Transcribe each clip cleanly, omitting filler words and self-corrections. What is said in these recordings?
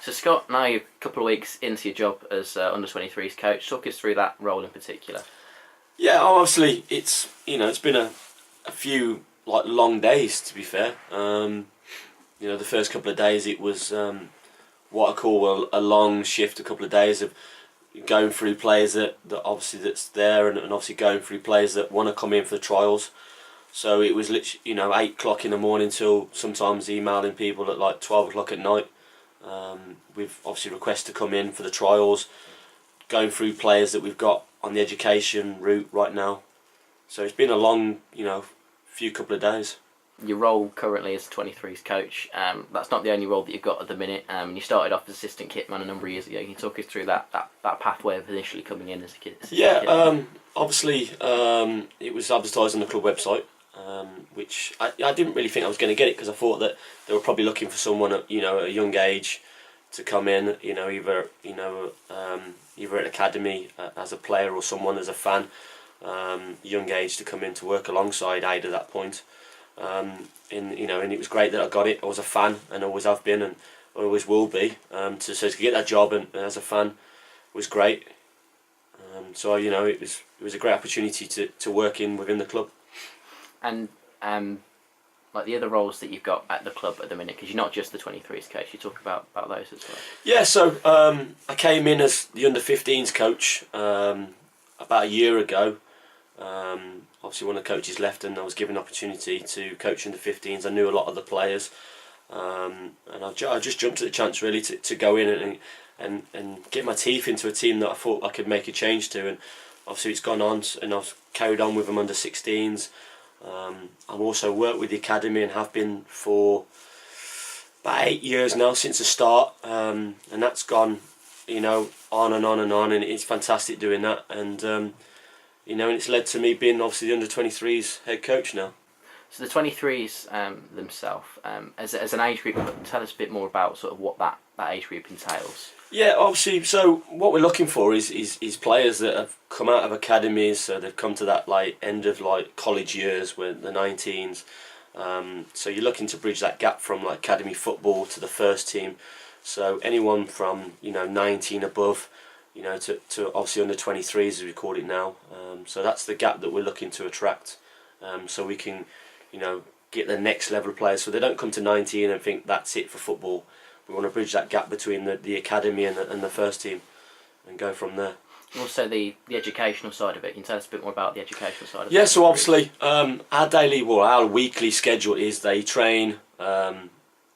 So Scott, now you're a couple of weeks into your job as under-23s coach. Talk us through that role in particular. Yeah, obviously it's been a few like long days, to be fair. The first couple of days it was what I call a long shift. A couple of days of going through players that obviously that's there, and obviously going through players that want to come in for the trials. So it was literally 8 o'clock in the morning till sometimes emailing people at like 12 o'clock at night. With obviously requests to come in for the trials, going through players that we've got on the education route right now. So it's been a long, few couple of days. Your role currently as a 23s coach, that's not the only role that you've got at the minute. You started off as assistant kitman a number of years ago. Can you talk us through that pathway of initially coming in as a kid? Obviously, it was advertised on the club website, which I didn't really think I was going to get it, because I thought that they were probably looking for someone at a young age to come in, either at academy as a player or someone as a fan, young age to come in to work alongside Aid at that point. And it was great that I got it. I was a fan and always have been and always will be. To get that job and as a fan was great. So it was a great opportunity to work within the club. And like the other roles that you've got at the club at the minute, because you're not just the 23s coach, you talk about those as well. Yeah, so I came in as the under-15s coach about a year ago. Obviously one of the coaches left and I was given an opportunity to coach under-15s. I knew a lot of the players, and I just jumped at the chance really to go in and get my teeth into a team that I thought I could make a change to. And obviously it's gone on, and I've carried on with them under-16s. I've also worked with the academy and have been for about 8 years now since the start, and that's gone on and on and on, and it's fantastic doing that. And and it's led to me being obviously the under-23s head coach now. So the 23s themselves, as an age group, tell us a bit more about sort of what that age group entails. Yeah, obviously. So what we're looking for is players that have come out of academies, so they've come to that end of college years, where the 19s. So you're looking to bridge that gap from academy football to the first team. So anyone from 19 above, to obviously under 23s as we call it now. So that's the gap that we're looking to attract. So we can get the next level of players, so they don't come to 19 and think that's it for football. We want to bridge that gap between the academy and the first team and go from there. Also the educational side of it. Can you tell us a bit more about the educational side of it? Yeah, so obviously our weekly schedule is they train on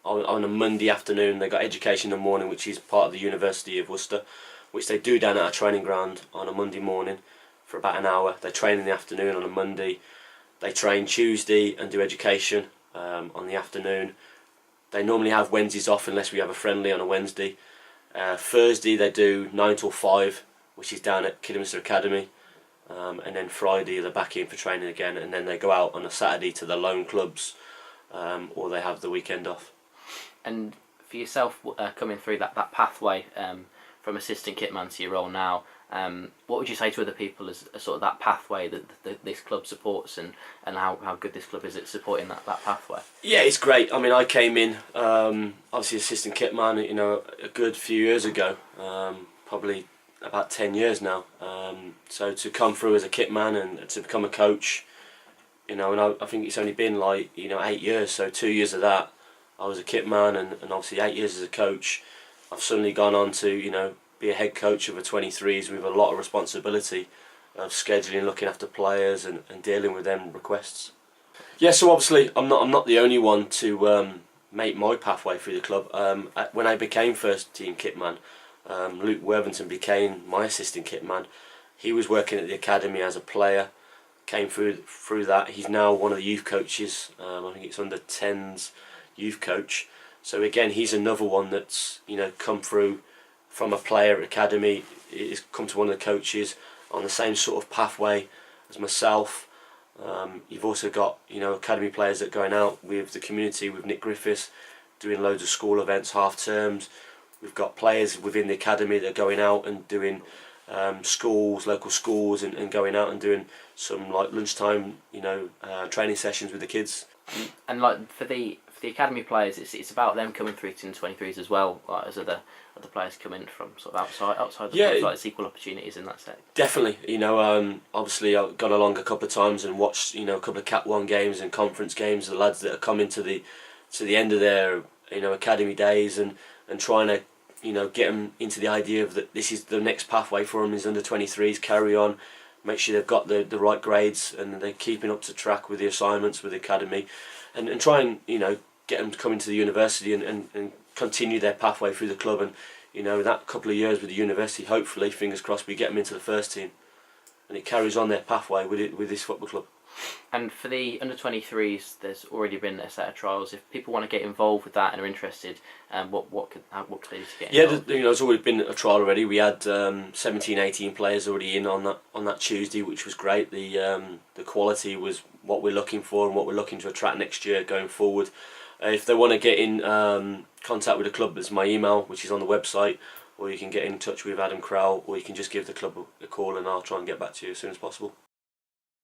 a Monday afternoon. They got education in the morning, which is part of the University of Worcester, which they do down at our training ground on a Monday morning for about an hour. They train in the afternoon on a Monday. They train Tuesday and do education on the afternoon. They normally have Wednesdays off unless we have a friendly on a Wednesday. Thursday they do 9 till 5, which is down at Kidderminster Academy. And then Friday they're back in for training again, and then they go out on a Saturday to the loan clubs, or they have the weekend off. And for yourself, coming through that pathway from assistant kitman to your role now, what would you say to other people as sort of that pathway that this club supports, and how good this club is at supporting that pathway? Yeah, it's great. I mean, I came in obviously assistant kitman a good few years ago, probably about 10 years now. So to come through as a kitman and to become a coach, and I think it's only been 8 years. So 2 years of that I was a kitman, and obviously 8 years as a coach. I've suddenly gone on to be a head coach of a 23s with a lot of responsibility of scheduling, looking after players and dealing with them requests. Yeah, so obviously I'm not the only one to make my pathway through the club. When I became first team kitman, Luke Worthington became my assistant kitman. He was working at the academy as a player, came through that. He's now one of the youth coaches. I think it's under 10s youth coach. So again, he's another one that's come through from a player at academy. He's come to one of the coaches on the same sort of pathway as myself. You've also got academy players that are going out with the community, with Nick Griffiths, doing loads of school events, half terms. We've got players within the academy that are going out and doing local schools, and going out and doing some lunchtime training sessions with the kids. And for the the academy players, it's about them coming through to the 23s as well, like, as other players come in from sort of outside the clubs, like it's equal opportunities in that sense. Definitely, obviously I've gone along a couple of times and watched, a couple of Cat 1 games and conference games. The lads that are coming to the end of their, academy days and trying to, get them into the idea of that this is the next pathway for them is under 23s. Carry on, make sure they've got the right grades and they're keeping up to track with the assignments with the academy, and try and get them to come into the university and continue their pathway through the club. And that couple of years with the university, hopefully, fingers crossed, we get them into the first team, and it carries on their pathway with this football club. And for the under 23s, there's already been a set of trials. If people want to get involved with that and are interested, what could they do to get involved? Yeah, there's already been a trial already. We had 17, 18 players already in on that Tuesday, which was great. The quality was what we're looking for and what we're looking to attract next year going forward. If they want to get in contact with the club, there's my email, which is on the website, or you can get in touch with Adam Crowell, or you can just give the club a call and I'll try and get back to you as soon as possible.